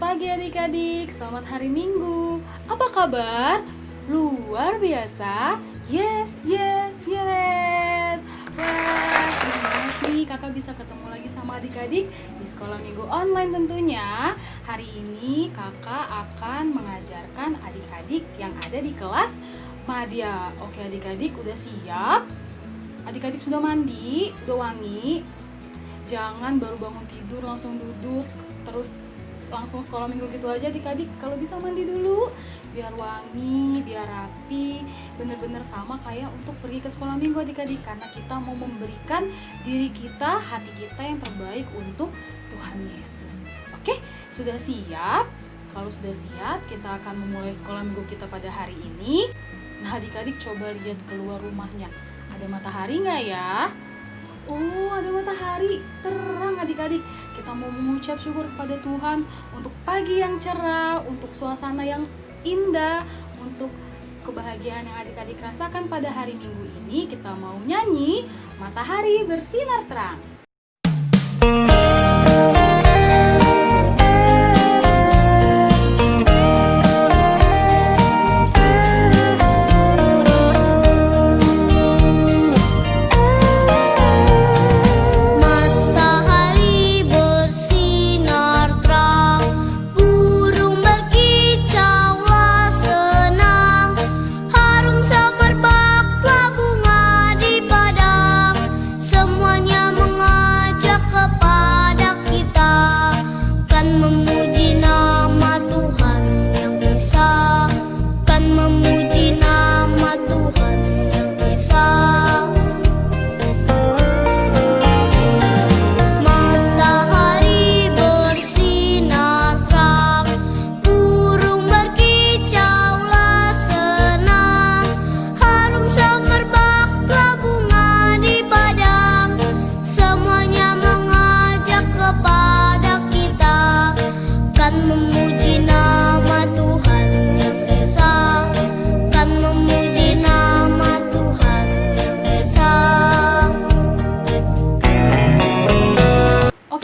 pagi adik-adik, selamat hari Minggu. Apa kabar? Luar biasa? Yes, yes, yes. Wah, senang banget nih kakak bisa ketemu lagi sama adik-adik di sekolah minggu online tentunya. Hari ini kakak akan mengajarkan adik-adik yang ada di kelas Madya. Oke adik-adik udah siap? Adik-adik sudah mandi, udah wangi? Jangan baru bangun tidur langsung duduk terus langsung sekolah minggu gitu aja adik-adik. Kalau bisa mandi dulu biar wangi, biar rapi, bener-bener sama kayak untuk pergi ke sekolah minggu adik-adik, karena kita mau memberikan diri kita, hati kita yang terbaik untuk Tuhan Yesus. Oke, sudah siap? Kalau sudah siap, kita akan memulai sekolah minggu kita pada hari ini. Nah adik-adik coba lihat keluar rumahnya, ada matahari nggak ya? Oh, ada matahari, terang adik-adik. Kita mau mengucap syukur kepada Tuhan untuk pagi yang cerah, untuk suasana yang indah, untuk kebahagiaan yang adik-adik rasakan pada hari Minggu ini. Kita mau nyanyi Matahari Bersinar Terang.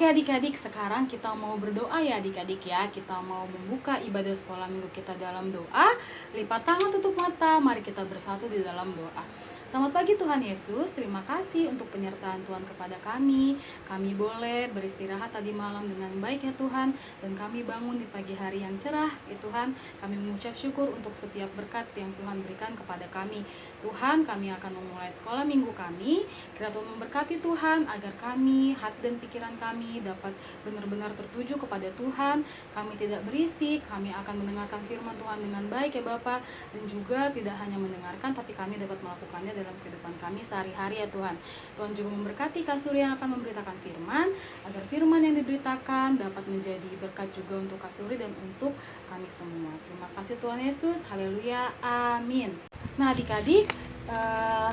Adik-adik, sekarang kita mau berdoa ya adik-adik ya. Kita mau membuka ibadah sekolah minggu kita dalam doa. Lipat tangan, tutup mata, mari kita bersatu di dalam doa. Selamat pagi Tuhan Yesus, terima kasih untuk penyertaan Tuhan kepada kami. Kami boleh beristirahat tadi malam dengan baik ya Tuhan, dan kami bangun di pagi hari yang cerah ya Tuhan. Kami mengucap syukur untuk setiap berkat yang Tuhan berikan kepada kami. Tuhan, kami akan memulai sekolah minggu kami. Kiranya Tuhan memberkati Tuhan agar kami, hati dan pikiran kami dapat benar-benar tertuju kepada Tuhan. Kami tidak berisik, kami akan mendengarkan firman Tuhan dengan baik ya Bapa, dan juga tidak hanya mendengarkan tapi kami dapat melakukannya dalam kehidupan kami sehari-hari ya Tuhan. Tuhan juga memberkati Kak Suri yang akan memberitakan firman, agar firman yang diberitakan dapat menjadi berkat juga untuk Kak Suri dan untuk kami semua. Terima kasih Tuhan Yesus, haleluya, amin. Nah adik-adik,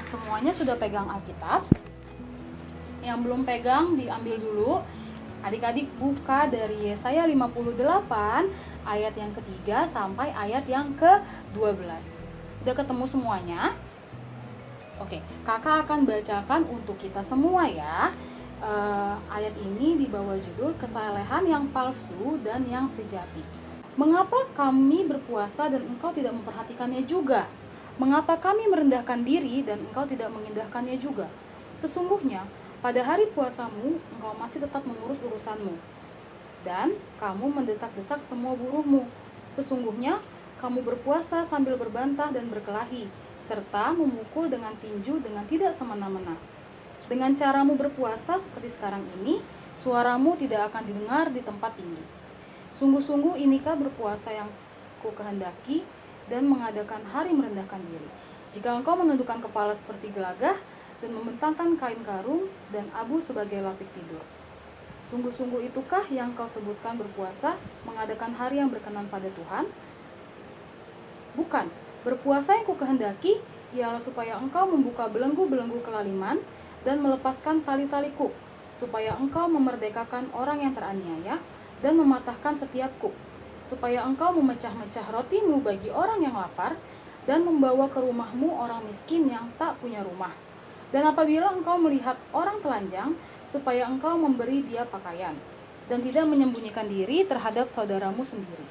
semuanya sudah pegang Alkitab? Yang belum pegang diambil dulu. Adik-adik buka dari Yesaya 58 ayat yang ketiga sampai ayat yang ke-12. Udah ketemu semuanya? Oke, kakak akan bacakan untuk kita semua ya. Ayat ini di bawah judul Kesalehan yang palsu dan yang sejati. Mengapa kami berpuasa dan engkau tidak memperhatikannya juga? Mengapa kami merendahkan diri dan engkau tidak mengindahkannya juga? Sesungguhnya pada hari puasamu engkau masih tetap mengurus urusanmu, dan kamu mendesak-desak semua buruhmu. Sesungguhnya kamu berpuasa sambil berbantah dan berkelahi, serta memukul dengan tinju dengan tidak semena-mena. Dengan caramu berpuasa seperti sekarang ini, suaramu tidak akan didengar di tempat tinggi. Sungguh-sungguh inikah berpuasa yang ku kehendaki dan mengadakan hari merendahkan diri. Jika engkau menundukkan kepala seperti gelagah dan membentangkan kain karung dan abu sebagai lapik tidur. Sungguh-sungguh itukah yang kau sebutkan berpuasa, mengadakan hari yang berkenan pada Tuhan? Bukan. Berpuasa yang ku kehendaki ialah supaya engkau membuka belenggu-belenggu kelaliman dan melepaskan tali-tali kuk, supaya engkau memerdekakan orang yang teraniaya dan mematahkan setiap kuk, supaya engkau memecah-mecah rotimu bagi orang yang lapar dan membawa ke rumahmu orang miskin yang tak punya rumah. Dan apabila engkau melihat orang telanjang, supaya engkau memberi dia pakaian. dan tidak menyembunyikan diri terhadap saudaramu sendiri.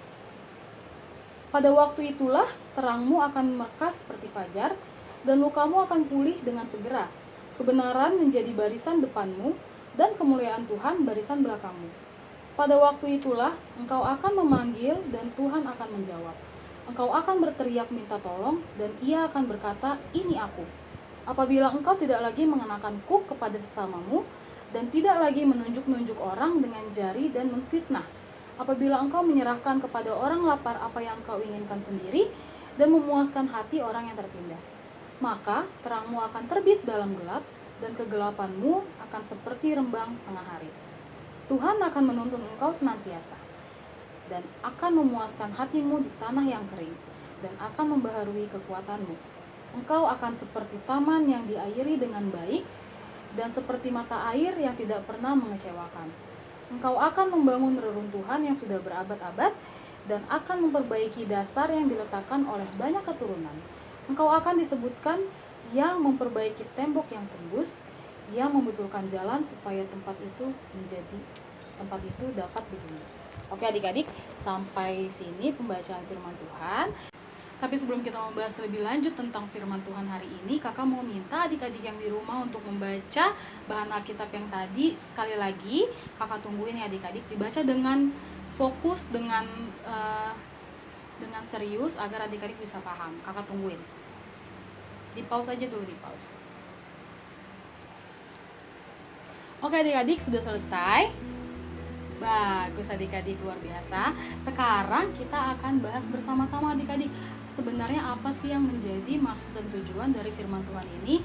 Pada waktu itulah terangmu akan mekas seperti fajar, dan lukamu akan pulih dengan segera. Kebenaran menjadi barisan depanmu, dan kemuliaan Tuhan barisan belakangmu. Pada waktu itulah engkau akan memanggil, dan Tuhan akan menjawab. Engkau akan berteriak minta tolong, dan Ia akan berkata, "Ini aku." Apabila engkau tidak lagi mengenakan kuk kepada sesamamu, dan tidak lagi menunjuk-nunjuk orang dengan jari dan memfitnah. Apabila engkau menyerahkan kepada orang lapar apa yang engkau inginkan sendiri, dan memuaskan hati orang yang tertindas, maka terangmu akan terbit dalam gelap, dan kegelapanmu akan seperti rembang tengah hari. Tuhan akan menuntun engkau senantiasa, dan akan memuaskan hatimu di tanah yang kering, dan akan membaharui kekuatanmu. Engkau akan seperti taman yang diairi dengan baik, dan seperti mata air yang tidak pernah mengecewakan. Engkau akan membangun reruntuhan yang sudah berabad-abad, dan akan memperbaiki dasar yang diletakkan oleh banyak keturunan. Engkau akan disebutkan yang memperbaiki tembok yang tembus, yang membetulkan jalan supaya tempat itu dapat dihuni. Oke adik-adik, sampai sini pembacaan firman Tuhan. Tapi sebelum kita membahas lebih lanjut tentang firman Tuhan hari ini, kakak mau minta adik-adik yang di rumah untuk membaca bahan Alkitab yang tadi. Sekali lagi, kakak tungguin ya adik-adik, dibaca dengan fokus, dengan serius, agar adik-adik bisa paham. Kakak tungguin. Di pause aja dulu, di pause. Oke adik-adik, sudah selesai. Bagus adik-adik, luar biasa. Sekarang kita akan bahas bersama-sama adik-adik, sebenarnya apa sih yang menjadi maksud dan tujuan dari firman Tuhan ini,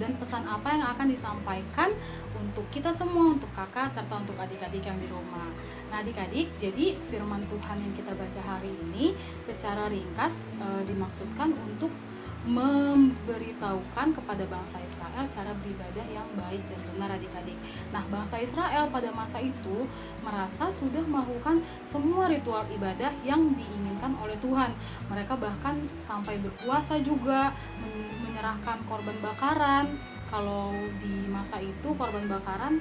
dan pesan apa yang akan disampaikan untuk kita semua, untuk kakak serta untuk adik-adik yang di rumah. Nah adik-adik, jadi firman Tuhan yang kita baca hari ini secara ringkas dimaksudkan untuk memberitahukan kepada bangsa Israel cara beribadah yang baik dan benar adik-adik. Nah, bangsa Israel pada masa itu merasa sudah melakukan semua ritual ibadah yang diinginkan oleh Tuhan. Mereka bahkan sampai berpuasa juga, menyerahkan korban bakaran. Kalau di masa itu korban bakaran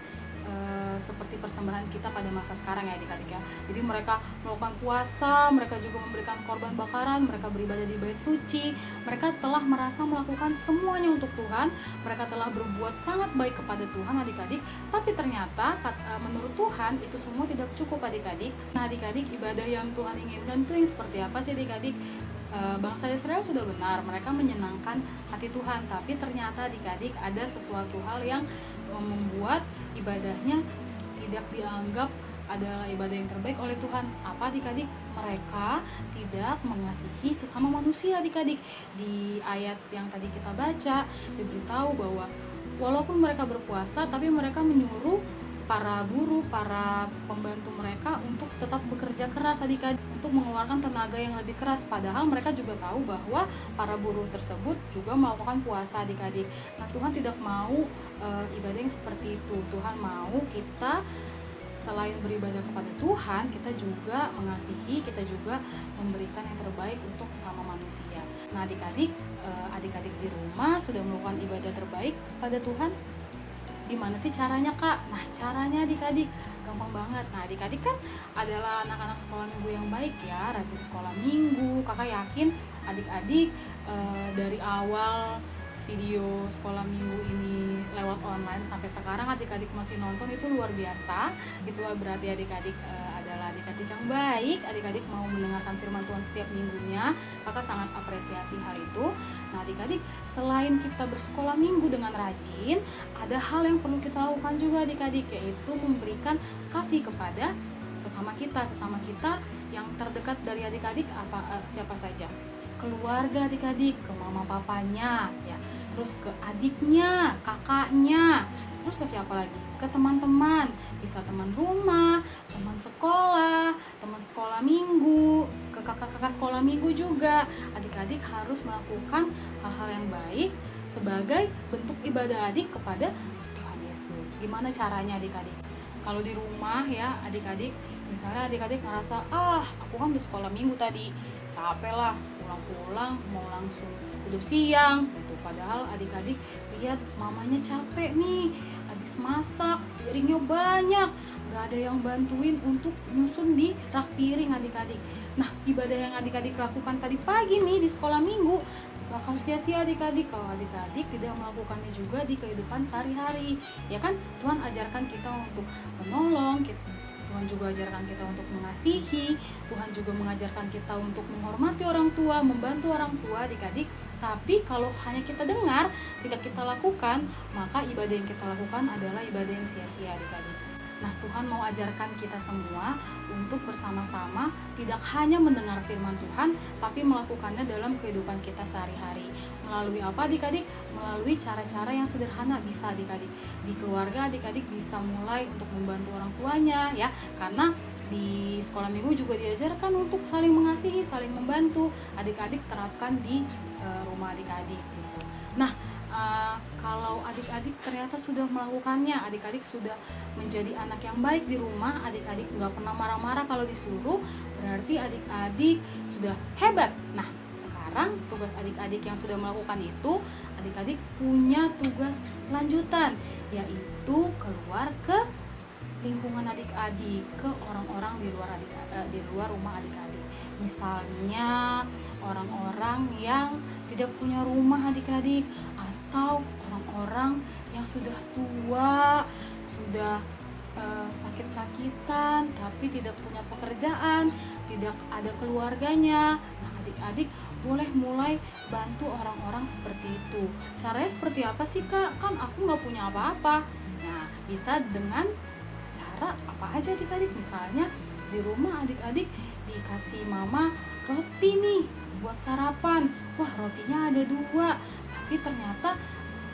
seperti persembahan kita pada masa sekarang ya adik-adik ya. Jadi mereka melakukan puasa, mereka juga memberikan korban bakaran, mereka beribadah di bait suci. Mereka telah merasa melakukan semuanya untuk Tuhan. Mereka telah berbuat sangat baik kepada Tuhan adik-adik. Tapi ternyata menurut Tuhan itu semua tidak cukup adik-adik. Nah adik-adik, ibadah yang Tuhan inginkan itu yang seperti apa sih adik-adik? Bangsa Israel sudah benar, mereka menyenangkan hati Tuhan, tapi ternyata adik-adik ada sesuatu hal yang membuat ibadahnya tidak dianggap adalah ibadah yang terbaik oleh Tuhan. Apa adik-adik? Mereka tidak mengasihi sesama manusia adik-adik. Di ayat yang tadi kita baca diberitahu bahwa walaupun mereka berpuasa, tapi mereka menyuruh para buruh, para pembantu mereka untuk tetap bekerja keras adik-adik, untuk mengeluarkan tenaga yang lebih keras, padahal mereka juga tahu bahwa para buruh tersebut juga melakukan puasa adik-adik. Nah Tuhan tidak mau ibadah yang seperti itu. Tuhan mau kita selain beribadah kepada Tuhan, kita juga mengasihi, kita juga memberikan yang terbaik untuk sesama manusia. Nah adik-adik, adik-adik di rumah sudah melakukan ibadah terbaik kepada Tuhan? Gimana sih caranya kak? Nah caranya adik-adik gampang banget. Nah adik-adik kan adalah anak-anak sekolah minggu yang baik ya, rajin sekolah minggu. Kakak yakin adik-adik dari awal video sekolah minggu ini lewat online sampai sekarang adik-adik masih nonton, itu luar biasa. Itu berarti adik-adik adalah adik-adik yang baik, adik-adik mau mendengarkan firman Tuhan setiap minggunya. Kakak sangat apresiasi hal itu. Nah adik-adik, selain kita bersekolah minggu dengan rajin, ada hal yang perlu kita lakukan juga adik-adik, yaitu memberikan kasih kepada sesama kita yang terdekat dari adik-adik. Siapa saja? Keluarga adik-adik, ke mama papanya ya, terus ke adiknya, kakaknya, terus ke siapa lagi? Ke teman-teman, bisa teman rumah, teman sekolah minggu, ke kakak-kakak sekolah minggu juga. Adik-adik harus melakukan hal-hal yang baik sebagai bentuk ibadah adik kepada Tuhan Yesus. Gimana caranya adik-adik? Kalau di rumah ya adik-adik, misalnya adik-adik ngerasa aku kan di sekolah minggu tadi capek lah, pulang mau langsung tidur siang gitu. Padahal adik-adik lihat mamanya capek nih, habis masak, piringnya banyak, gak ada yang bantuin untuk nyusun di rak piring adik-adik. Nah, ibadah yang adik-adik lakukan tadi pagi nih di sekolah minggu bakal sia-sia adik-adik kalau adik-adik tidak melakukannya juga di kehidupan sehari-hari. Ya kan, Tuhan ajarkan kita untuk menolong, Tuhan juga ajarkan kita untuk mengasihi, Tuhan juga mengajarkan kita untuk menghormati orang tua, membantu orang tua adik-adik. Tapi kalau hanya kita dengar, tidak kita lakukan, maka ibadah yang kita lakukan adalah ibadah yang sia-sia adik-adik. Nah, Tuhan mau ajarkan kita semua untuk bersama-sama tidak hanya mendengar firman Tuhan, tapi melakukannya dalam kehidupan kita sehari-hari. Melalui apa adik-adik? Melalui cara-cara yang sederhana bisa adik-adik. Di keluarga adik-adik bisa mulai untuk membantu orang tuanya ya, karena di sekolah minggu juga diajarkan untuk saling mengasihi, saling membantu. Adik-adik terapkan di rumah adik-adik gitu. Nah, kalau adik-adik ternyata sudah melakukannya, adik-adik sudah menjadi anak yang baik di rumah, adik-adik nggak pernah marah-marah kalau disuruh, berarti adik-adik sudah hebat. Nah, sekarang tugas adik-adik yang sudah melakukan itu, adik-adik punya tugas lanjutan, yaitu keluar ke lingkungan adik-adik, ke orang-orang di luar rumah adik-adik. Misalnya orang-orang yang tidak punya rumah adik-adik, atau orang-orang yang sudah tua, sudah sakit-sakitan tapi tidak punya pekerjaan, tidak ada keluarganya. Nah, adik-adik boleh mulai bantu orang-orang seperti itu. Caranya seperti apa sih Kak? Kan aku nggak punya apa-apa. Nah, bisa dengan cara apa aja adik-adik. Misalnya di rumah adik-adik dikasih mama roti nih buat sarapan. Wah, rotinya ada 2, tapi ternyata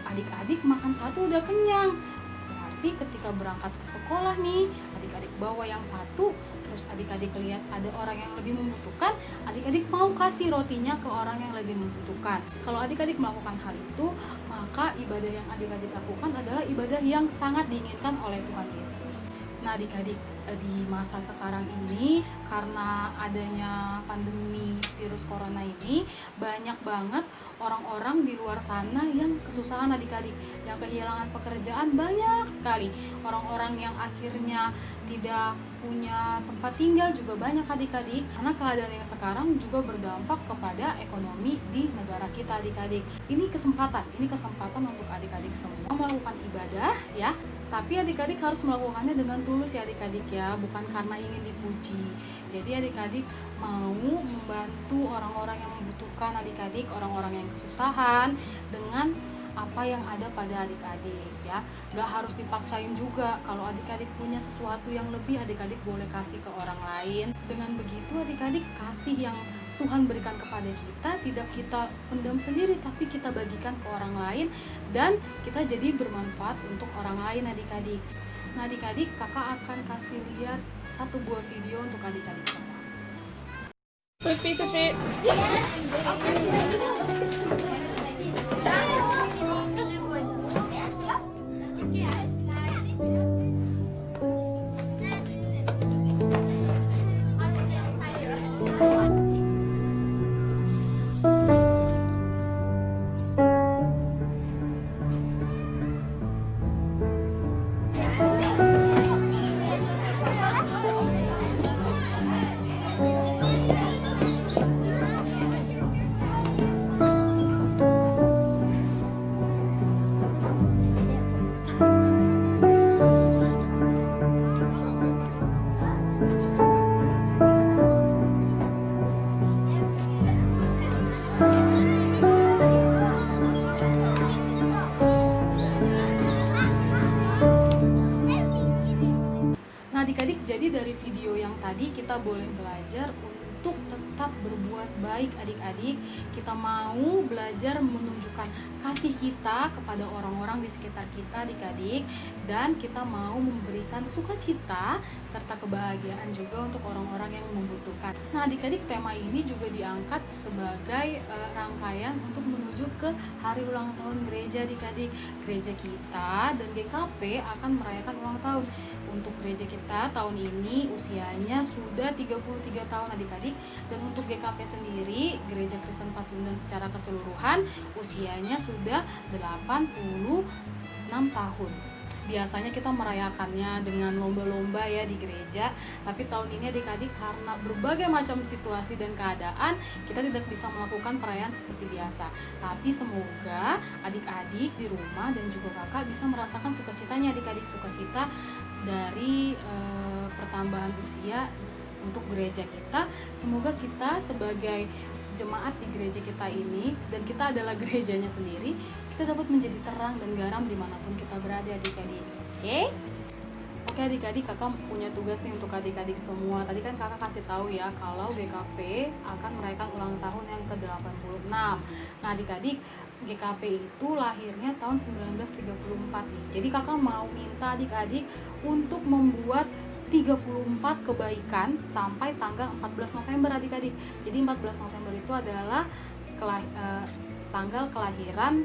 adik-adik makan 1 udah kenyang. Berarti ketika berangkat ke sekolah nih, adik-adik bawa yang 1, terus adik-adik lihat ada orang yang lebih membutuhkan, adik-adik mau kasih rotinya ke orang yang lebih membutuhkan. Kalau adik-adik melakukan hal itu, maka ibadah yang adik-adik lakukan adalah ibadah yang sangat diinginkan oleh Tuhan Yesus. Nah, adik-adik, di masa sekarang ini karena adanya pandemi virus corona ini, banyak banget orang-orang di luar sana yang kesusahan adik-adik, yang kehilangan pekerjaan banyak sekali. Orang-orang yang akhirnya tidak punya tempat tinggal juga banyak adik-adik, karena keadaan yang sekarang juga berdampak kepada ekonomi di negara kita adik-adik. Ini kesempatan untuk adik-adik semua melakukan ibadah ya, tapi adik-adik harus melakukannya dengan tulus ya adik-adik ya, bukan karena ingin dipuji. Jadi adik-adik mau membantu orang-orang yang membutuhkan adik-adik, orang-orang yang kesusahan dengan apa yang ada pada adik-adik ya. Gak harus dipaksain juga. Kalau adik-adik punya sesuatu yang lebih, adik-adik boleh kasih ke orang lain. Dengan begitu adik-adik kasih yang Tuhan berikan kepada kita tidak kita pendam sendiri, tapi kita bagikan ke orang lain dan kita jadi bermanfaat untuk orang lain adik-adik. Nah adik-adik, kakak akan kasih lihat 1 buah video untuk adik-adik semua. First piece of it. Adik-adik, jadi dari video yang tadi kita boleh belajar untuk tetap berbuat baik adik-adik. Kita mau belajar menunjukkan kasih kita kepada orang-orang di sekitar kita adik-adik, dan kita mau memberikan sukacita serta kebahagiaan juga untuk orang-orang yang membutuhkan. Nah adik-adik, tema ini juga diangkat sebagai rangkaian untuk menuju ke hari ulang tahun gereja adik-adik. Gereja kita dan GKP akan merayakan ulang tahun. Untuk gereja kita tahun ini usianya sudah 33 tahun adik-adik, dan untuk GKP sendiri, Gereja Kristen Pasundan secara keseluruhan, usianya sudah 86 tahun. biasanya kita merayakannya dengan lomba-lomba ya di gereja, tapi tahun ini adik-adik karena berbagai macam situasi dan keadaan kita tidak bisa melakukan perayaan seperti biasa. Tapi semoga adik-adik di rumah dan juga kakak bisa merasakan sukacitanya adik-adik, sukacita dari pertambahan usia untuk gereja kita. Semoga kita sebagai jemaat di gereja kita ini, dan kita adalah gerejanya sendiri, kita dapat menjadi terang dan garam dimanapun kita berada adik-adik. Oke adik-adik, kakak punya tugas nih untuk adik-adik semua. Tadi kan kakak kasih tahu ya kalau GKP akan merayakan ulang tahun yang ke-86. Nah adik-adik, GKP itu lahirnya tahun 1934 nih. Jadi kakak mau minta adik-adik untuk membuat 34 kebaikan sampai tanggal 14 November adik-adik. Jadi 14 November itu adalah tanggal kelahiran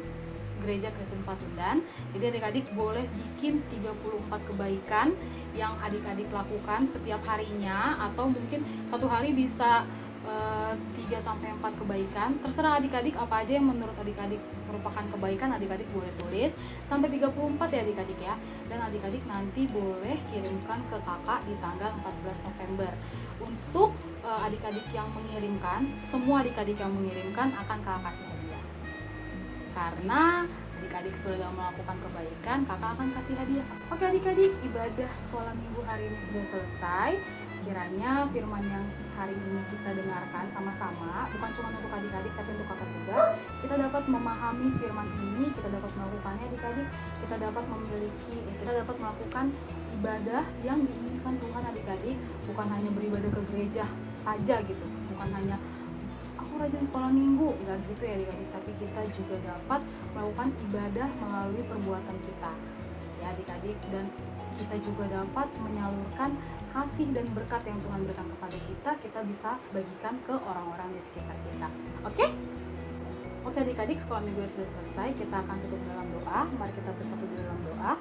Gereja Kristen Pasundan. Jadi adik-adik boleh bikin 34 kebaikan yang adik-adik lakukan setiap harinya, atau mungkin satu hari bisa 3-4 kebaikan. Terserah adik-adik apa aja yang menurut adik-adik merupakan kebaikan, adik-adik boleh tulis sampai 34 ya adik-adik ya. Dan adik-adik nanti boleh kirimkan ke kakak di tanggal 14 November. Untuk adik-adik yang mengirimkan, semua adik-adik yang mengirimkan akan kakak kasih hadiah. Karena adik-adik sudah melakukan kebaikan, kakak akan kasih hadiah. Oke adik-adik, ibadah sekolah minggu hari ini sudah selesai. Kiranya firman yang hari ini kita dengarkan sama-sama, bukan cuma untuk adik-adik tapi untuk kakak juga, kita dapat memahami firman ini, kita dapat melakukannya adik-adik, kita dapat melakukan ibadah yang diinginkan Tuhan adik-adik, bukan hanya beribadah ke gereja saja gitu, bukan hanya aku rajin sekolah minggu, nggak gitu ya adik-adik, tapi kita juga dapat melakukan ibadah melalui perbuatan kita ya adik-adik, dan kita juga dapat menyalurkan kasih dan berkat yang Tuhan berikan kepada kita bisa bagikan ke orang-orang di sekitar kita. Oke adik-adik, sekolah minggu sudah selesai, kita akan tutup dalam doa. Mari kita bersatu di dalam doa.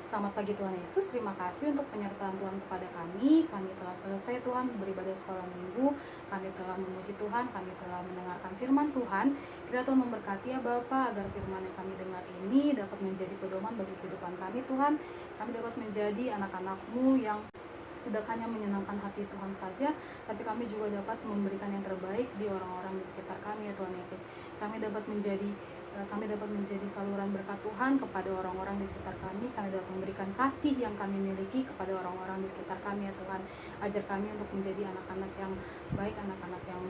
Selamat pagi Tuhan Yesus, terima kasih untuk penyertaan Tuhan kepada kami. Kami telah selesai Tuhan beribadah sekolah minggu, kami telah memuji Tuhan, kami telah mendengarkan firman Tuhan. Kiranya Tuhan memberkati ya Bapa, agar firman yang kami dengar ini dapat menjadi pedoman bagi kehidupan kami Tuhan. Kami dapat menjadi anak-anak-Mu yang tidak hanya menyenangkan hati Tuhan saja, tapi kami juga dapat memberikan yang terbaik di orang-orang di sekitar kami ya Tuhan Yesus. Kami dapat menjadi saluran berkat Tuhan kepada orang-orang di sekitar kami. Kami dapat memberikan kasih yang kami miliki kepada orang-orang di sekitar kami ya Tuhan. Ajar kami untuk menjadi anak-anak yang baik, anak-anak yang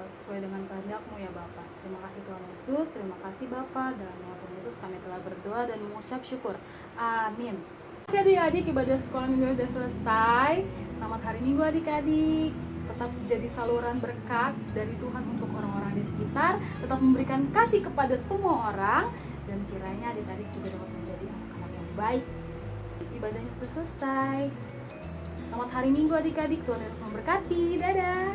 sesuai dengan kehendak-Mu ya Bapa. Terima kasih Tuhan Yesus, terima kasih Bapa, dan nama Tuhan Yesus kami telah berdoa dan mengucap syukur. Amin. Oke adik-adik, ibadah sekolah minggu sudah selesai. Selamat hari Minggu adik-adik. Tetap jadi saluran berkat dari Tuhan untuk orang-orang di sekitar. Tetap memberikan kasih kepada semua orang. Dan kiranya adik-adik juga dapat menjadi anak-anak yang baik. Ibadahnya sudah selesai. Selamat hari Minggu adik-adik. Tuhan Yesus memberkati. Dadah.